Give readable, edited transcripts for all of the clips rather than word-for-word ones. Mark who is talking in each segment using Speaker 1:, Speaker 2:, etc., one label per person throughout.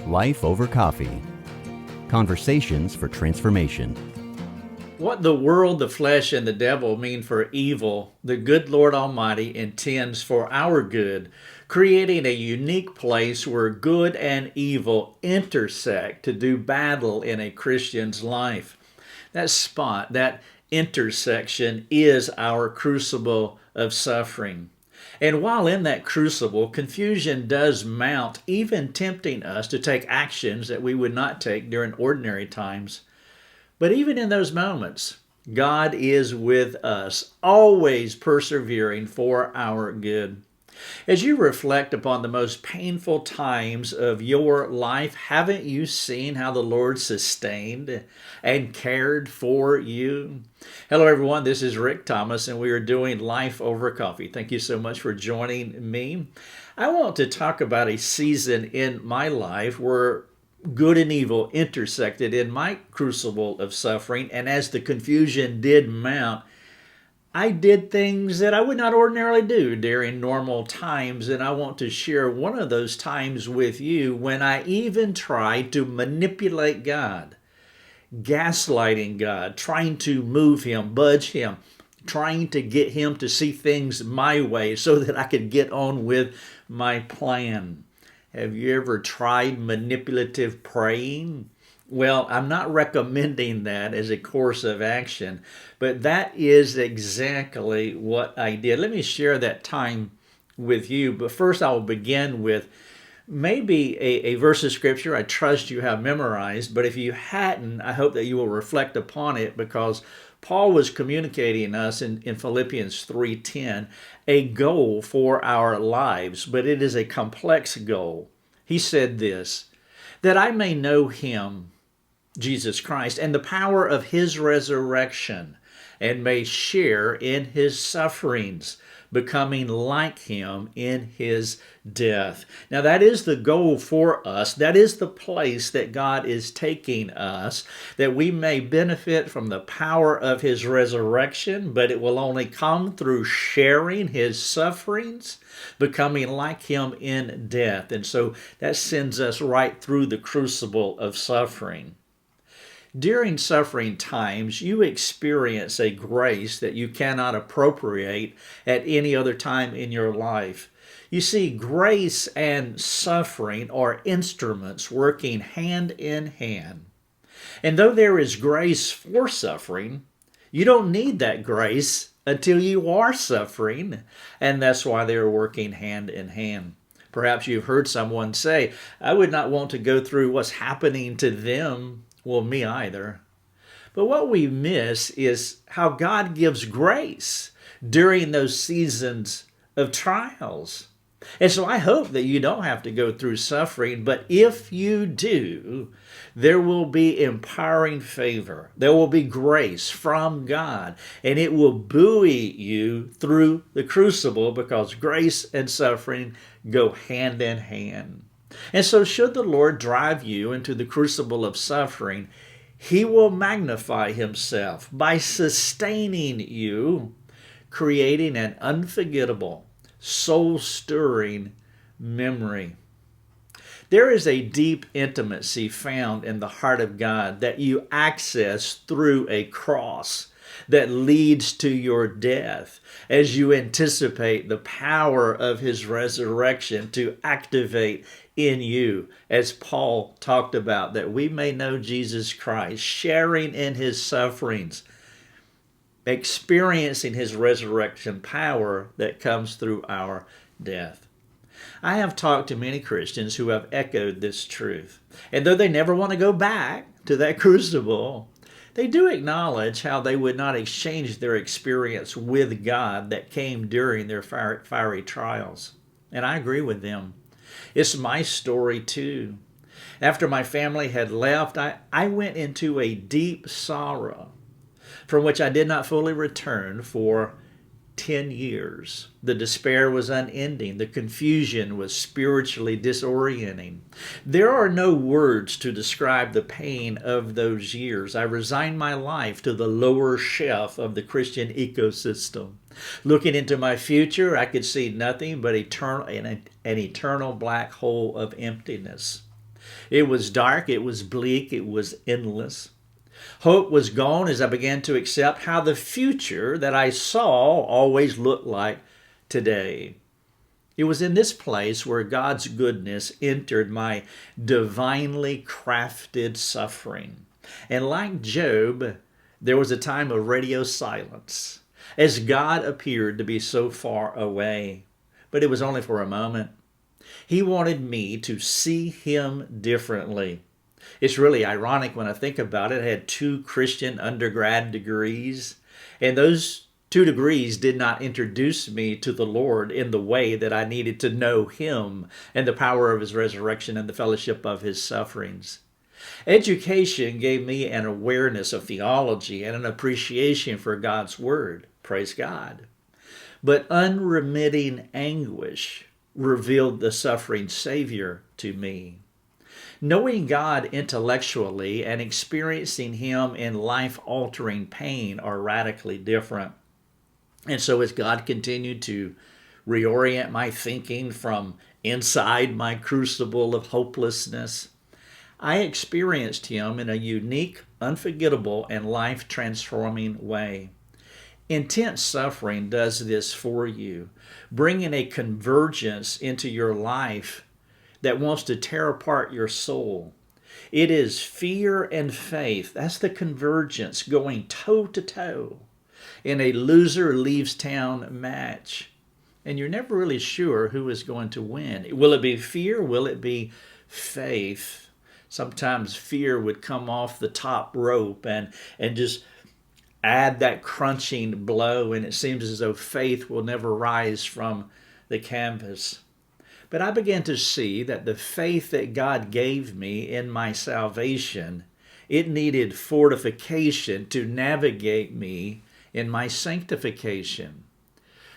Speaker 1: Life over coffee. Conversations for transformation.
Speaker 2: What the world, the flesh, and the devil mean for evil, the good Lord Almighty intends for our good, creating a unique place where good and evil intersect to do battle in a Christian's life. That spot, that intersection, is our crucible of suffering. And while in that crucible, confusion does mount, even tempting us to take actions that we would not take during ordinary times. But even in those moments, God is with us, always persevering for our good. As you reflect upon the most painful times of your life, haven't you seen how the Lord sustained and cared for you? Hello, everyone. This is Rick Thomas, and we are doing Life Over Coffee. Thank you so much for joining me. I want to talk about a season in my life where good and evil intersected in my crucible of suffering, and as the confusion did mount, I did things that I would not ordinarily do during normal times, and I want to share one of those times with you when I even tried to manipulate God, gaslighting God, trying to move Him, budge Him, trying to get Him to see things my way so that I could get on with my plan. Have you ever tried manipulative praying? Well, I'm not recommending that as a course of action, but that is exactly what I did. Let me share that time with you, but first I will begin with maybe a verse of scripture I trust you have memorized, but if you hadn't, I hope that you will reflect upon it, because Paul was communicating us in Philippians 3:10 a goal for our lives, but it is a complex goal. He said this, that I may know Him, Jesus Christ, and the power of His resurrection, and may share in His sufferings, becoming like Him in His death. Now that is the goal for us. That is the place that God is taking us, that we may benefit from the power of His resurrection, but it will only come through sharing His sufferings, becoming like Him in death. And so that sends us right through the crucible of suffering. During suffering times, you experience a grace that you cannot appropriate at any other time in your life. You see, grace and suffering are instruments working hand in hand. And though there is grace for suffering, you don't need that grace until you are suffering, and that's why they're working hand in hand. Perhaps you've heard someone say, I would not want to go through what's happening to them. Well, me either. But what we miss is how God gives grace during those seasons of trials. And so I hope that you don't have to go through suffering, but if you do, there will be empowering favor. There will be grace from God, and it will buoy you through the crucible, because grace and suffering go hand in hand. And so should the Lord drive you into the crucible of suffering, He will magnify Himself by sustaining you, creating an unforgettable, soul-stirring memory. There is a deep intimacy found in the heart of God that you access through a cross that leads to your death, as you anticipate the power of His resurrection to activate in you, as Paul talked about, that we may know Jesus Christ, sharing in His sufferings, experiencing His resurrection power that comes through our death. I have talked to many Christians who have echoed this truth, and though they never want to go back to that crucible, they do acknowledge how they would not exchange their experience with God that came during their fiery trials. And I agree with them. It's my story too. After my family had left, I went into a deep sorrow from which I did not fully return for 10 years. The despair was unending. The confusion was spiritually disorienting. There are no words to describe the pain of those years. I resigned my life to the lower shelf of the Christian ecosystem. Looking into my future, I could see nothing but an eternal black hole of emptiness. It was dark, it was bleak, it was endless. Hope was gone as I began to accept how the future that I saw always looked like today. It was in this place where God's goodness entered my divinely crafted suffering. And like Job, there was a time of radio silence as God appeared to be so far away. But it was only for a moment. He wanted me to see him differently. It's really ironic when I think about it. I had 2 Christian undergrad degrees, and those 2 degrees did not introduce me to the Lord in the way that I needed to know him and the power of his resurrection and the fellowship of his sufferings. Education gave me an awareness of theology and an appreciation for God's word. Praise God. But unremitting anguish revealed the suffering Savior to me. Knowing God intellectually and experiencing him in life-altering pain are radically different. And so as God continued to reorient my thinking from inside my crucible of hopelessness, I experienced him in a unique, unforgettable, and life-transforming way. Intense suffering does this for you, bringing a convergence into your life that wants to tear apart your soul. It is fear and faith. That's the convergence going toe to toe in a loser leaves town match. And you're never really sure who is going to win. Will it be fear? Will it be faith? Sometimes fear would come off the top rope and just add that crunching blow, and it seems as though faith will never rise from the canvas. But I began to see that the faith that God gave me in my salvation, it needed fortification to navigate me in my sanctification.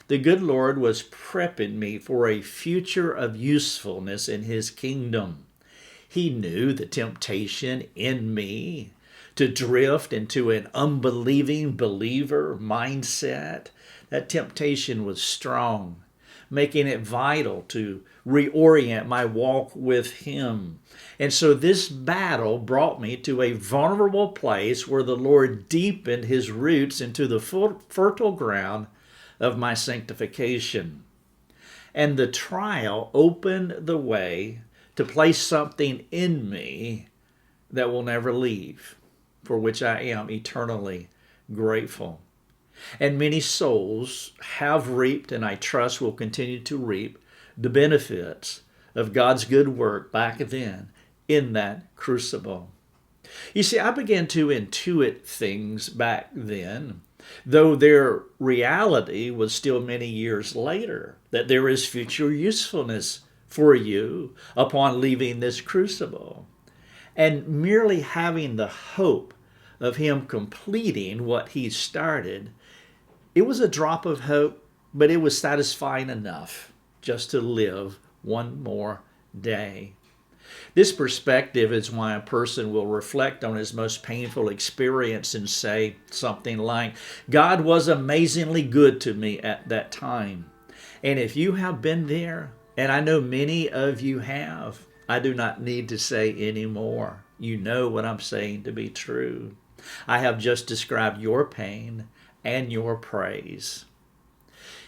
Speaker 2: The good Lord was prepping me for a future of usefulness in his kingdom. He knew the temptation in me to drift into an unbelieving believer mindset. That temptation was strong, making it vital to reorient my walk with him. And so this battle brought me to a vulnerable place where the Lord deepened his roots into the fertile ground of my sanctification. And the trial opened the way to place something in me that will never leave, for which I am eternally grateful. And many souls have reaped, and I trust will continue to reap, the benefits of God's good work back then in that crucible. You see, I began to intuit things back then, though their reality was still many years later, that there is future usefulness for you upon leaving this crucible. And merely having the hope of him completing what he started, it was a drop of hope, but it was satisfying enough just to live one more day. This perspective is why a person will reflect on his most painful experience and say something like, God was amazingly good to me at that time. And if you have been there, and I know many of you have, I do not need to say any more. You know what I'm saying to be true. I have just described your pain and your praise.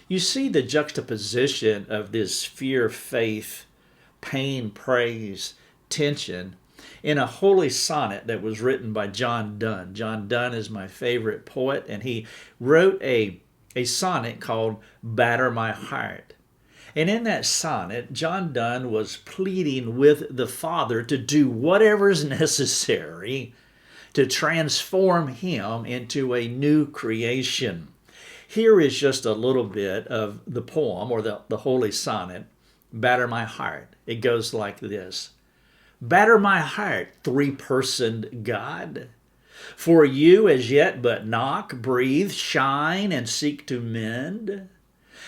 Speaker 2: You see the juxtaposition of this fear, faith, pain, praise, tension in a holy sonnet that was written by John Donne. John Donne is my favorite poet, and he wrote a sonnet called Batter My Heart. And in that sonnet, John Donne was pleading with the Father to do whatever is necessary to transform him into a new creation. Here is just a little bit of the poem, or the holy sonnet, Batter My Heart. It goes like this. Batter my heart, three-personed God. For you as yet but knock, breathe, shine, and seek to mend,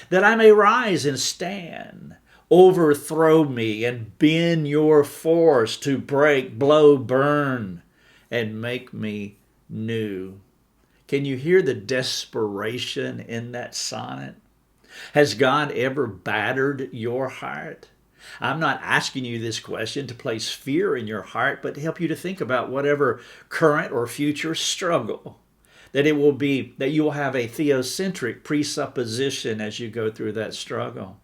Speaker 2: that I may rise and stand. Overthrow me and bend your force to break, blow, burn, and make me new. Can you hear the desperation in that sonnet? Has God ever battered your heart? I'm not asking you this question to place fear in your heart, but to help you to think about whatever current or future struggle, that it will be that you will have a theocentric presupposition as you go through that struggle.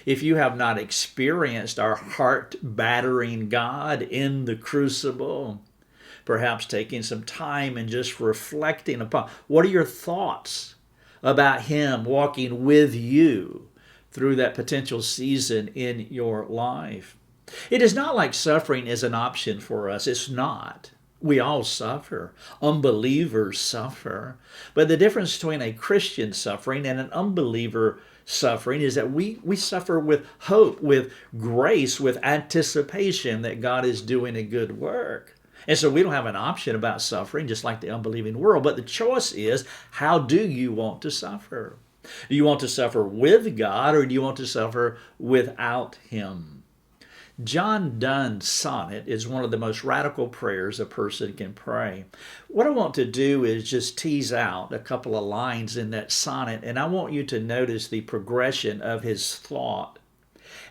Speaker 2: If you have not experienced our heart battering God in the crucible, perhaps taking some time and just reflecting upon what are your thoughts about Him walking with you through that potential season in your life. It is not like suffering is an option for us. It's not. We all suffer. Unbelievers suffer. But the difference between a Christian suffering and an unbeliever suffering is that we suffer with hope, with grace, with anticipation that God is doing a good work. And so we don't have an option about suffering, just like the unbelieving world. But the choice is, how do you want to suffer? Do you want to suffer with God, or do you want to suffer without Him? John Donne's sonnet is one of the most radical prayers a person can pray. What I want to do is just tease out a couple of lines in that sonnet, and I want you to notice the progression of his thought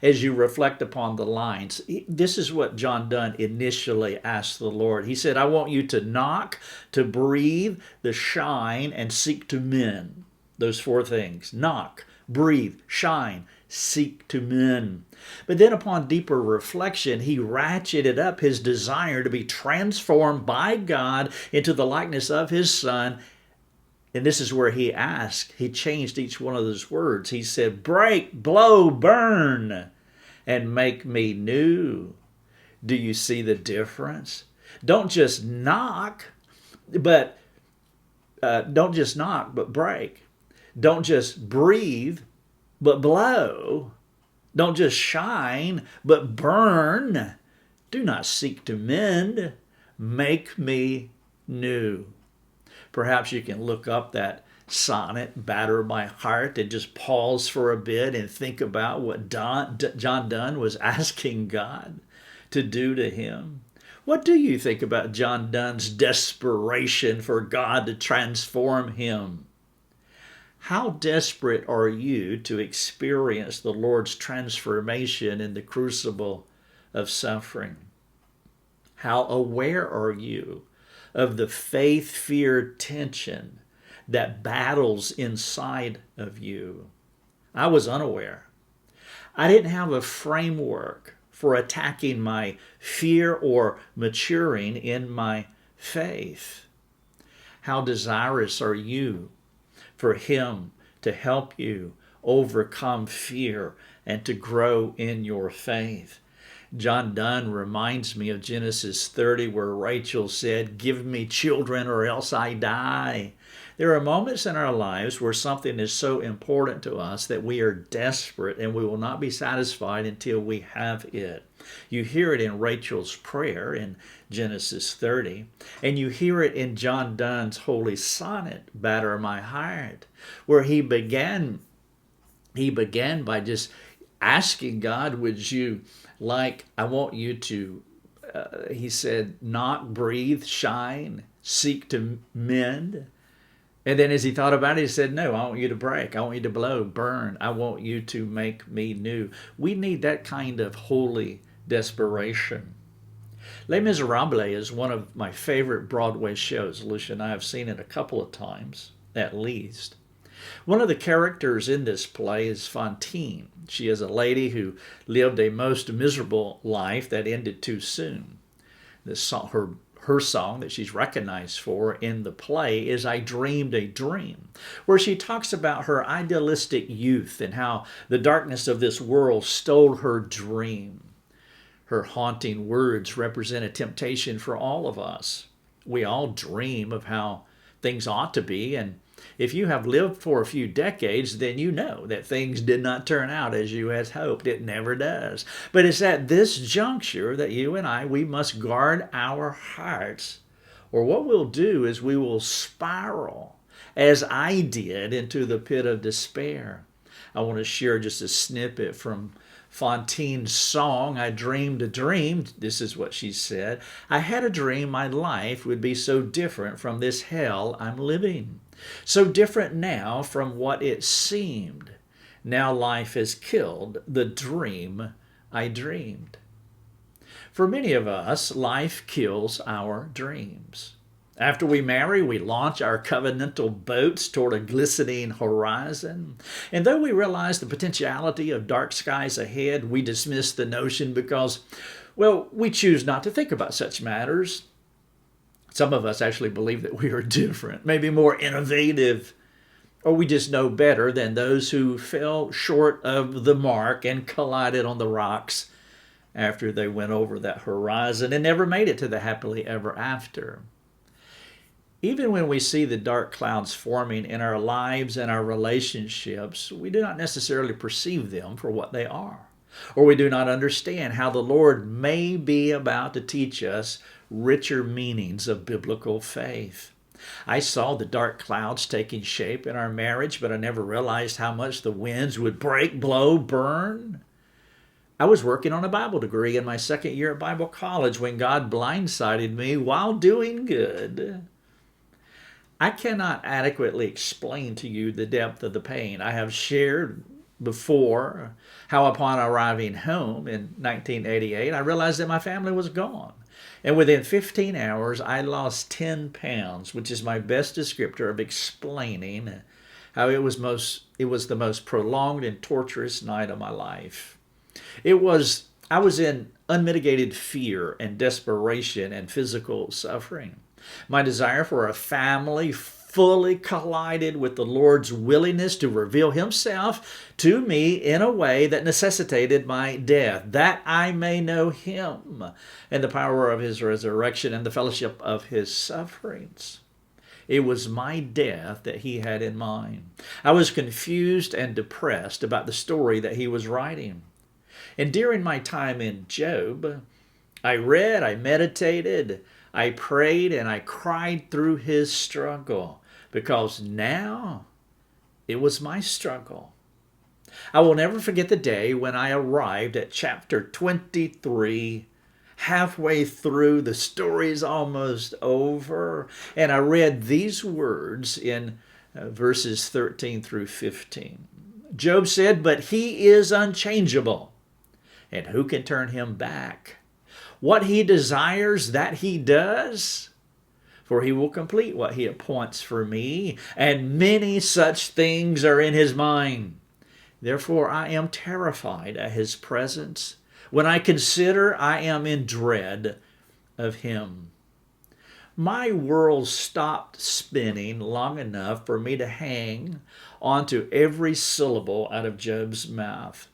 Speaker 2: as you reflect upon the lines. This is what John Donne initially asked the Lord. He said, I want you to knock, to breathe, to shine, and seek to mend. Those four things: knock, breathe, shine, seek to mend. But then upon deeper reflection, he ratcheted up his desire to be transformed by God into the likeness of His Son. And this is where he asked, he changed each one of those words. He said, break, blow, burn, and make me new. Do you see the difference? Don't just knock, but break. Don't just breathe, but blow. Don't just shine, but burn. Do not seek to mend. Make me new. Perhaps you can look up that sonnet, Batter My Heart, and just pause for a bit and think about what John Donne was asking God to do to him. What do you think about John Donne's desperation for God to transform him? How desperate are you to experience the Lord's transformation in the crucible of suffering? How aware are you of the faith-fear tension that battles inside of you? I was unaware. I didn't have a framework for attacking my fear or maturing in my faith. How desirous are you for Him to help you overcome fear and to grow in your faith? John Donne reminds me of Genesis 30, where Rachel said, give me children or else I die. There are moments in our lives where something is so important to us that we are desperate and we will not be satisfied until we have it. You hear it in Rachel's prayer in Genesis 30, and you hear it in John Donne's holy sonnet, Batter My Heart, where he began by just asking God, would you, I want you to, he said, knock, breathe, shine, seek to mend. And then as he thought about it, he said, no, I want you to break. I want you to blow, burn. I want you to make me new. We need that kind of holy desperation. Les Miserables is one of my favorite Broadway shows. Lucia and I have seen it a couple of times, at least. One of the characters in this play is Fantine. She is a lady who lived a most miserable life that ended too soon. Her song that she's recognized for in the play is I Dreamed a Dream, where she talks about her idealistic youth and how the darkness of this world stole her dream. Her haunting words represent a temptation for all of us. We all dream of how things ought to be, and if you have lived for a few decades, then you know that things did not turn out as you had hoped. It never does. But it's at this juncture that you and we must guard our hearts, or what we'll do is we will spiral, as I did, into the pit of despair. I want to share just a snippet from Fantine's song, I Dreamed a Dream. This is what she said. I had a dream my life would be so different from this hell I'm living. So different now from what it seemed. Now life has killed the dream I dreamed. For many of us, life kills our dreams. After we marry, we launch our covenantal boats toward a glistening horizon. And though we realize the potentiality of dark skies ahead, we dismiss the notion because, well, we choose not to think about such matters. Some of us actually believe that we are different, maybe more innovative, or we just know better than those who fell short of the mark and collided on the rocks after they went over that horizon and never made it to the happily ever after. Even when we see the dark clouds forming in our lives and our relationships, we do not necessarily perceive them for what they are, or we do not understand how the Lord may be about to teach us richer meanings of biblical faith. I saw the dark clouds taking shape in our marriage, but I never realized how much the winds would break, blow, burn. I was working on a Bible degree in my second year at Bible college when God blindsided me while doing good. I cannot adequately explain to you the depth of the pain. I have shared before how upon arriving home in 1988, I realized that my family was gone. And within 15 hours, I lost 10 pounds, which is my best descriptor of explaining how it was the most prolonged and torturous night of my life. I was in unmitigated fear and desperation and physical suffering. My desire for a family fully collided with the Lord's willingness to reveal himself to me in a way that necessitated my death, that I may know him and the power of his resurrection and the fellowship of his sufferings. It was my death that he had in mind. I was confused and depressed about the story that he was writing. And during my time in Job, I read, I meditated, I prayed, and I cried through his struggle, because now it was my struggle. I will never forget the day when I arrived at chapter 23, halfway through, the story's almost over, and I read these words in verses 13 through 15. Job said, "But he is unchangeable, and who can turn him back? What he desires, that he does, for he will complete what he appoints for me, and many such things are in his mind. Therefore I am terrified at his presence. When I consider, I am in dread of him." My world stopped spinning long enough for me to hang onto every syllable out of Job's mouth.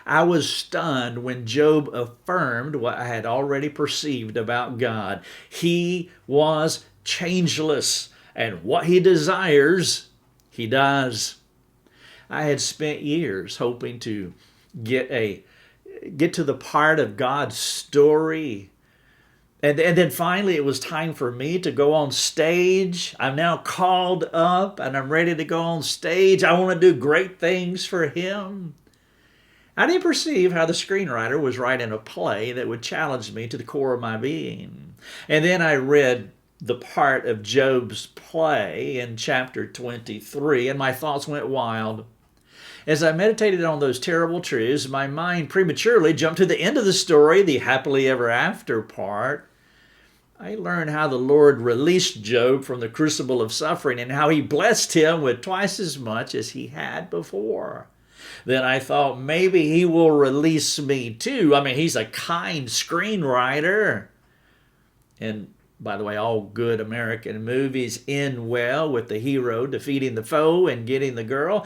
Speaker 2: I was stunned when Job affirmed what I had already perceived about God. He was changeless, and what he desires, he does. I had spent years hoping to get to the part of God's story. And then finally it was time for me to go on stage. I'm now called up and I'm ready to go on stage. I want to do great things for him. I didn't perceive how the screenwriter was writing a play that would challenge me to the core of my being. And then I read the part of Job's play in chapter 23, and my thoughts went wild. As I meditated on those terrible truths, my mind prematurely jumped to the end of the story, the happily ever after part. I learned how the Lord released Job from the crucible of suffering and how he blessed him with twice as much as he had before. Then I thought maybe he will release me too. I mean, he's a kind screenwriter. And by the way, all good American movies end well with the hero defeating the foe and getting the girl.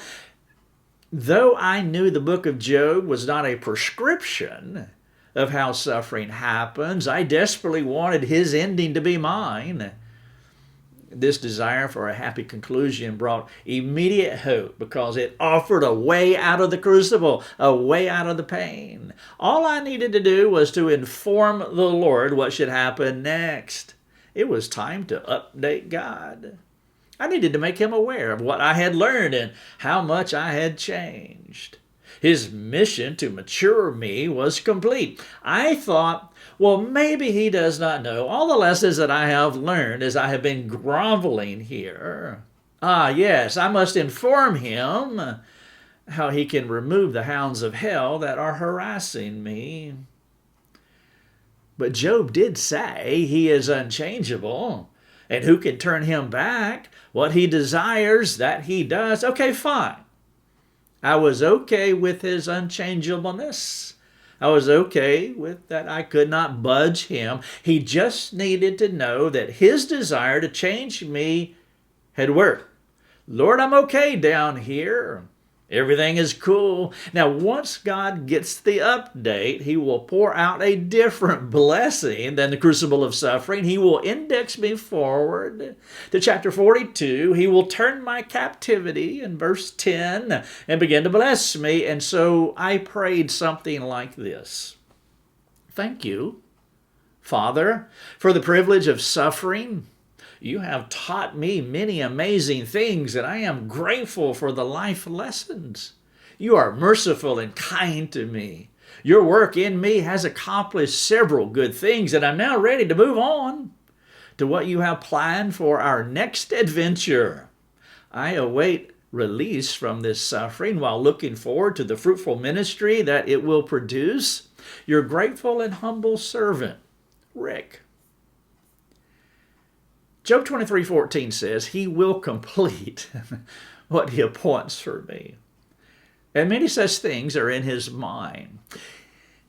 Speaker 2: Though I knew the book of Job was not a prescription of how suffering happens, I desperately wanted his ending to be mine. This desire for a happy conclusion brought immediate hope because it offered a way out of the crucible, a way out of the pain. All I needed to do was to inform the Lord what should happen next. It was time to update God. I needed to make him aware of what I had learned and how much I had changed. His mission to mature me was complete. I thought, well, maybe he does not know all the lessons that I have learned as I have been groveling here. Ah, yes, I must inform him. how he can remove the hounds of hell that are harassing me. But Job did say he is unchangeable, and who can turn him back? What he desires, that he does. Okay, fine. I was okay with his unchangeableness. I was okay with that I could not budge him. He just needed to know that his desire to change me had worked. Lord, I'm okay down here. Everything is cool. Now, once God gets the update, he will pour out a different blessing than the crucible of suffering. He will index me forward to chapter 42. He will turn my captivity in verse 10 and begin to bless me. And so I prayed something like this. Thank you, Father, for the privilege of suffering. You have taught me many amazing things, and I am grateful for the life lessons. You are merciful and kind to me. Your work in me has accomplished several good things, and I'm now ready to move on to what you have planned for our next adventure. I await release from this suffering while looking forward to the fruitful ministry that it will produce. Your grateful and humble servant, Rick. Job 23:14 says, he will complete what he appoints for me. And many such things are in his mind.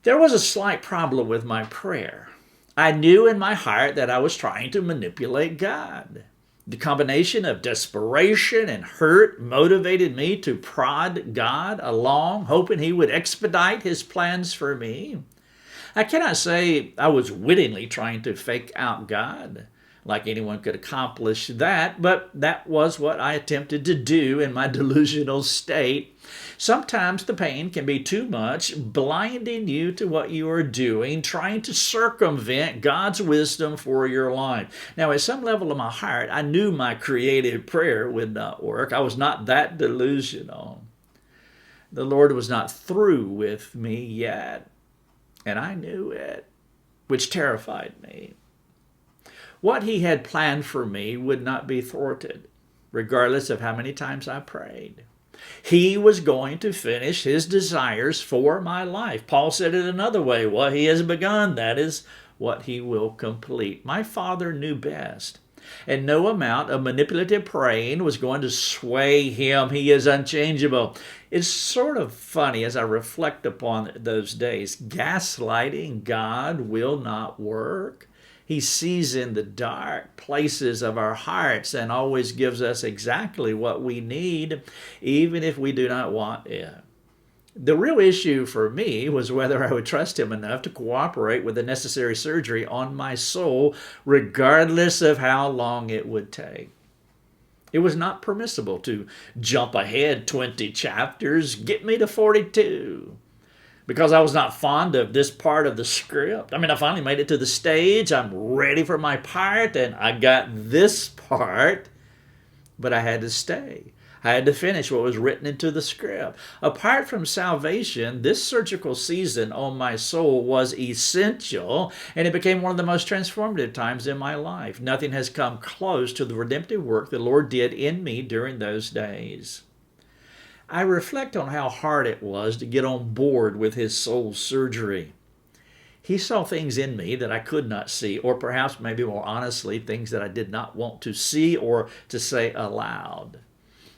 Speaker 2: There was a slight problem with my prayer. I knew in my heart that I was trying to manipulate God. The combination of desperation and hurt motivated me to prod God along, hoping he would expedite his plans for me. I cannot say I was wittingly trying to fake out God, like anyone could accomplish that, but that was what I attempted to do in my delusional state. Sometimes the pain can be too much, blinding you to what you are doing, trying to circumvent God's wisdom for your life. Now, at some level of my heart, I knew my creative prayer would not work. I was not that delusional. The Lord was not through with me yet, and I knew it, which terrified me. What he had planned for me would not be thwarted, regardless of how many times I prayed. He was going to finish his desires for my life. Paul said it another way, what he has begun, that is what he will complete. My Father knew best, and no amount of manipulative praying was going to sway him. He is unchangeable. It's sort of funny as I reflect upon those days. Gaslighting God will not work. He sees in the dark places of our hearts and always gives us exactly what we need, even if we do not want it. The real issue for me was whether I would trust him enough to cooperate with the necessary surgery on my soul, regardless of how long it would take. It was not permissible to jump ahead 20 chapters, get me to 42. Because I was not fond of this part of the script. I mean, I finally made it to the stage. I'm ready for my part, and I got this part, but I had to stay. I had to finish what was written into the script. Apart from salvation, this surgical season on my soul was essential, and it became one of the most transformative times in my life. Nothing has come close to the redemptive work the Lord did in me during those days. I reflect on how hard it was to get on board with his soul surgery. He saw things in me that I could not see, or perhaps maybe more honestly, things that I did not want to see or to say aloud.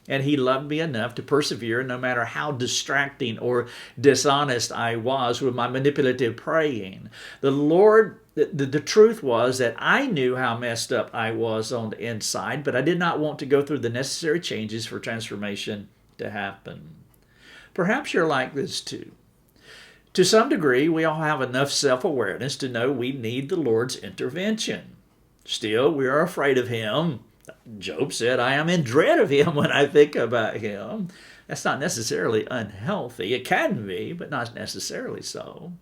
Speaker 2: And he loved me enough to persevere no matter how distracting or dishonest I was with my manipulative praying. The truth was that I knew how messed up I was on the inside, but I did not want to go through the necessary changes for transformation to happen. Perhaps you're like this too. To some degree, we all have enough self-awareness to know we need the Lord's intervention. Still, we are afraid of him. Job said, I am in dread of him when I think about him. That's not necessarily unhealthy. It can be, but not necessarily so.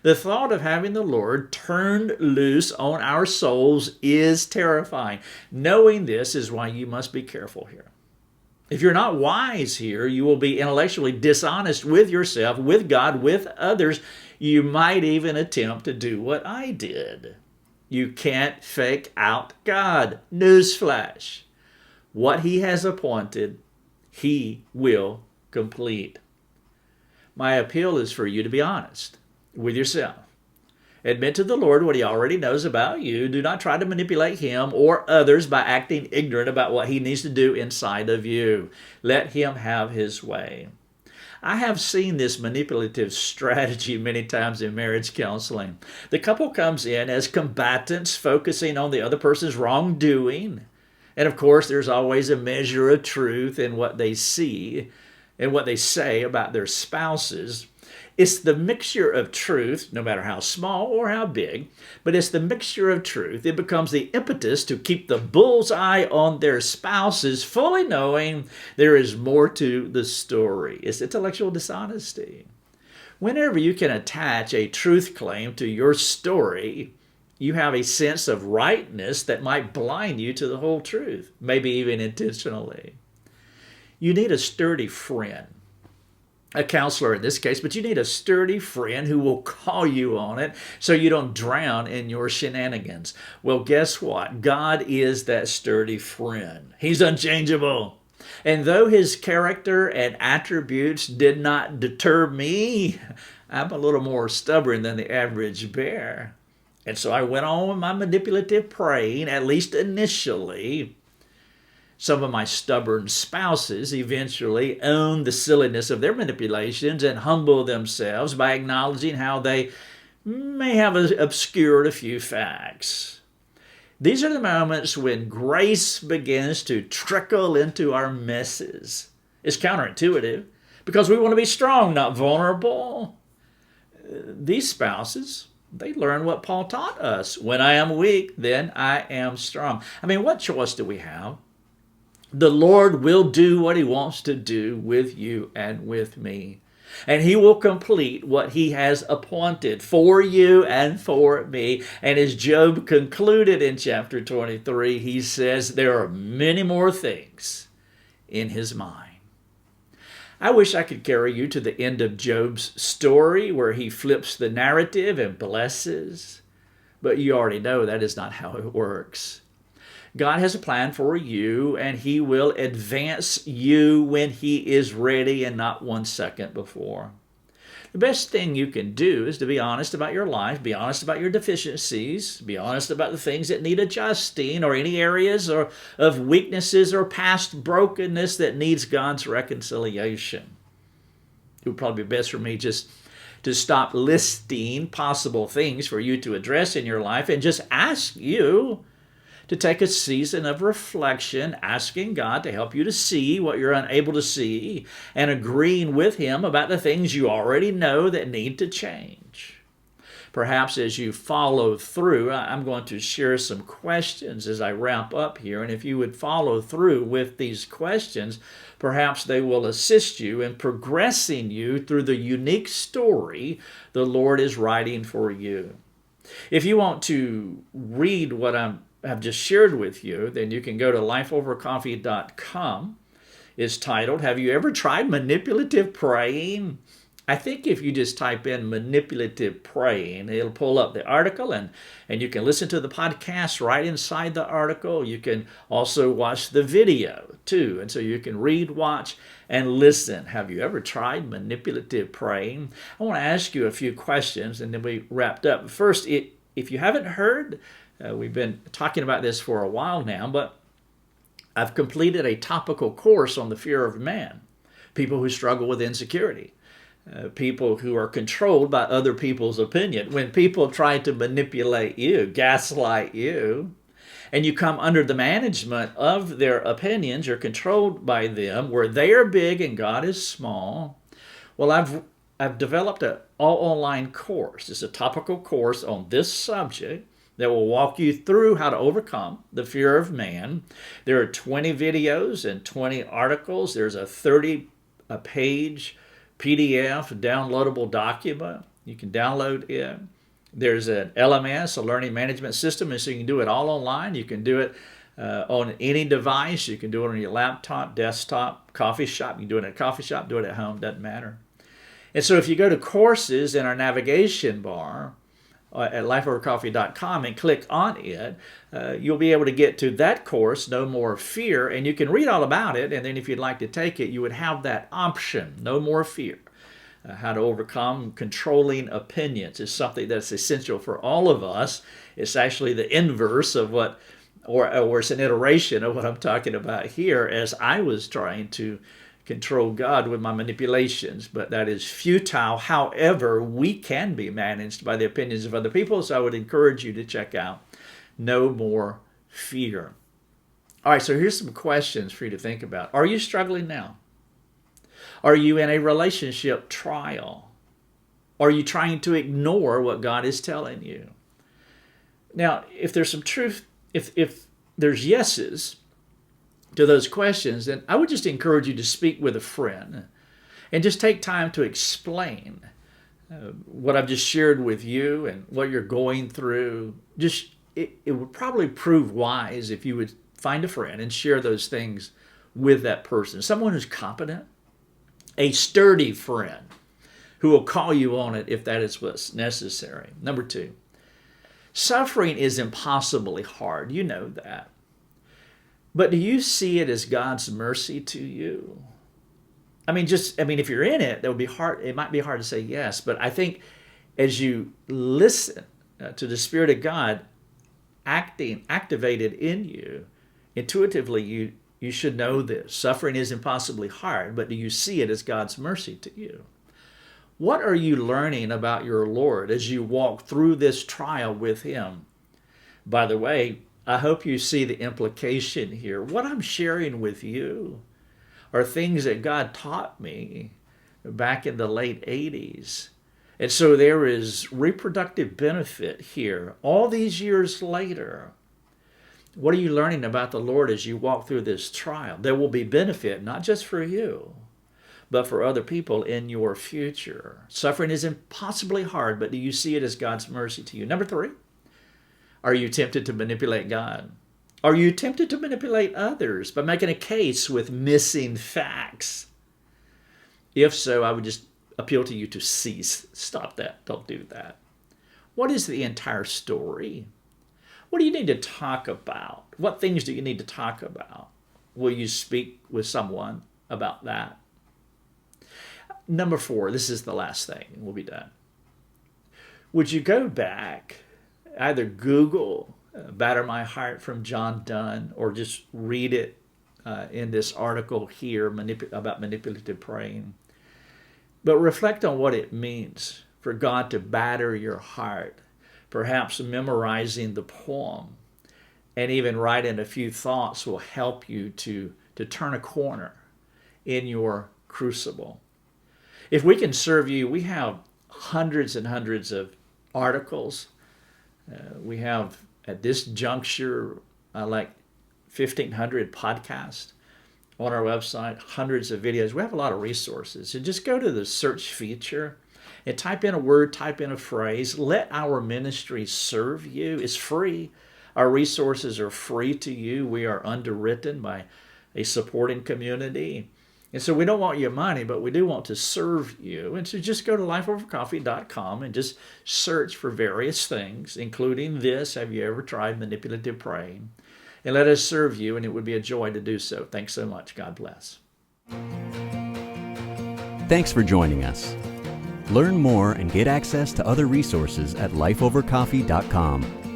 Speaker 2: The thought of having the Lord turned loose on our souls is terrifying. Knowing this is why you must be careful here. If you're not wise here, you will be intellectually dishonest with yourself, with God, with others. You might even attempt to do what I did. You can't fake out God. Newsflash. What he has appointed, he will complete. My appeal is for you to be honest with yourself. Admit to the Lord what he already knows about you. Do not try to manipulate him or others by acting ignorant about what he needs to do inside of you. Let him have his way. I have seen this manipulative strategy many times in marriage counseling. The couple comes in as combatants, focusing on the other person's wrongdoing. And of course, there's always a measure of truth in what they see and what they say about their spouses. It's the mixture of truth, no matter how small or how big, but it's the mixture of truth. It becomes the impetus to keep the bullseye on their spouses, fully knowing there is more to the story. It's intellectual dishonesty. Whenever you can attach a truth claim to your story, you have a sense of rightness that might blind you to the whole truth, maybe even intentionally. You need a sturdy friend. A counselor in this case, but you need a sturdy friend who will call you on it so you don't drown in your shenanigans. Well, guess what? God is that sturdy friend. He's unchangeable. And though his character and attributes did not deter me, I'm a little more stubborn than the average bear. And so I went on with my manipulative praying, at least initially. Some of my stubborn spouses eventually own the silliness of their manipulations and humble themselves by acknowledging how they may have obscured a few facts. These are the moments when grace begins to trickle into our messes. It's counterintuitive because we want to be strong, not vulnerable. These spouses, they learn what Paul taught us. When I am weak, then I am strong. I mean, what choice do we have? The Lord will do what he wants to do with you and with me. And he will complete what he has appointed for you and for me. And as Job concluded in chapter 23, he says there are many more things in his mind. I wish I could carry you to the end of Job's story where he flips the narrative and blesses. But you already know that is not how it works. God has a plan for you, and he will advance you when he is ready and not 1 second before. The best thing you can do is to be honest about your life, be honest about your deficiencies, be honest about the things that need adjusting or any areas of weaknesses or past brokenness that needs God's reconciliation. It would probably be best for me just to stop listing possible things for you to address in your life and just ask you to take a season of reflection, asking God to help you to see what you're unable to see and agreeing with him about the things you already know that need to change. Perhaps as you follow through, I'm going to share some questions as I wrap up here, and if you would follow through with these questions, perhaps they will assist you in progressing you through the unique story the Lord is writing for you. If you want to read what I've just shared with you, then you can go to lifeovercoffee.com. It's titled, Have You Ever Tried Manipulative Praying? I think if you just type in manipulative praying, it'll pull up the article and you can listen to the podcast right inside the article. You can also watch the video too. And so you can read, watch, and listen. Have you ever tried manipulative praying? I want to ask you a few questions and then we wrapped up. First, if you haven't heard, we've been talking about this for a while now, but I've completed a topical course on the fear of man. People who struggle with insecurity. People who are controlled by other people's opinion. When people try to manipulate you, gaslight you, and you come under the management of their opinions, you're controlled by them, where they are big and God is small. Well, I've developed an all-online course. It's a topical course on this subject that will walk you through how to overcome the fear of man. There are 20 videos and 20 articles. There's a 30-page PDF downloadable document. You can download it. There's an LMS, a learning management system, and so you can do it all online. You can do it on any device. You can do it on your laptop, desktop, coffee shop. You can do it in a coffee shop, do it at home, doesn't matter. And so if you go to courses in our navigation bar, at lifeovercoffee.com and click on it, you'll be able to get to that course, No More Fear, and you can read all about it. And then if you'd like to take it, you would have that option, No More Fear. How to overcome controlling opinions is something that's essential for all of us. It's actually the inverse of what, or it's an iteration of what I'm talking about here, as I was trying to control God with my manipulations, but that is futile. However, we can be managed by the opinions of other people, so I would encourage you to check out No More Fear. All right, so here's some questions for you to think about. Are you struggling now? Are you in a relationship trial? Are you trying to ignore what God is telling you? Now, if there's some truth, if there's yeses to those questions, then I would just encourage you to speak with a friend and just take time to explain what I've just shared with you and what you're going through. Just it would probably prove wise if you would find a friend and share those things with that person, someone who's competent, a sturdy friend who will call you on it if that is what's necessary. Number 2, suffering is impossibly hard. You know that. But do you see it as God's mercy to you? I mean, if you're in it, that would be hard. It might be hard to say yes, but I think as you listen to the Spirit of God activated in you, intuitively you should know this. Suffering is impossibly hard, but do you see it as God's mercy to you? What are you learning about your Lord as you walk through this trial with Him? By the way, I hope you see the implication here. What I'm sharing with you are things that God taught me back in the late 80s. And so there is reproductive benefit here all these years later. What are you learning about the Lord as you walk through this trial? There will be benefit, not just for you, but for other people in your future. Suffering is impossibly hard, but do you see it as God's mercy to you? Number 3, are you tempted to manipulate God? Are you tempted to manipulate others by making a case with missing facts? If so, I would just appeal to you to cease. Stop that. Don't do that. What is the entire story? What do you need to talk about? What things do you need to talk about? Will you speak with someone about that? Number 4, this is the last thing, and we'll be done. Would you go back, either Google Batter My Heart from John Donne, or just read it in this article here about manipulative praying. But reflect on what it means for God to batter your heart, perhaps memorizing the poem, and even writing a few thoughts will help you to turn a corner in your crucible. If we can serve you, we have hundreds and hundreds of articles. We have, at this juncture, like 1,500 podcasts on our website, hundreds of videos. We have a lot of resources. So just go to the search feature and type in a word, type in a phrase. Let our ministry serve you. It's free. Our resources are free to you. We are underwritten by a supporting community. And so we don't want your money, but we do want to serve you. And so just go to lifeovercoffee.com and just search for various things, including this. Have you ever tried manipulative praying? And let us serve you, and it would be a joy to do so. Thanks so much. God bless.
Speaker 1: Thanks for joining us. Learn more and get access to other resources at lifeovercoffee.com.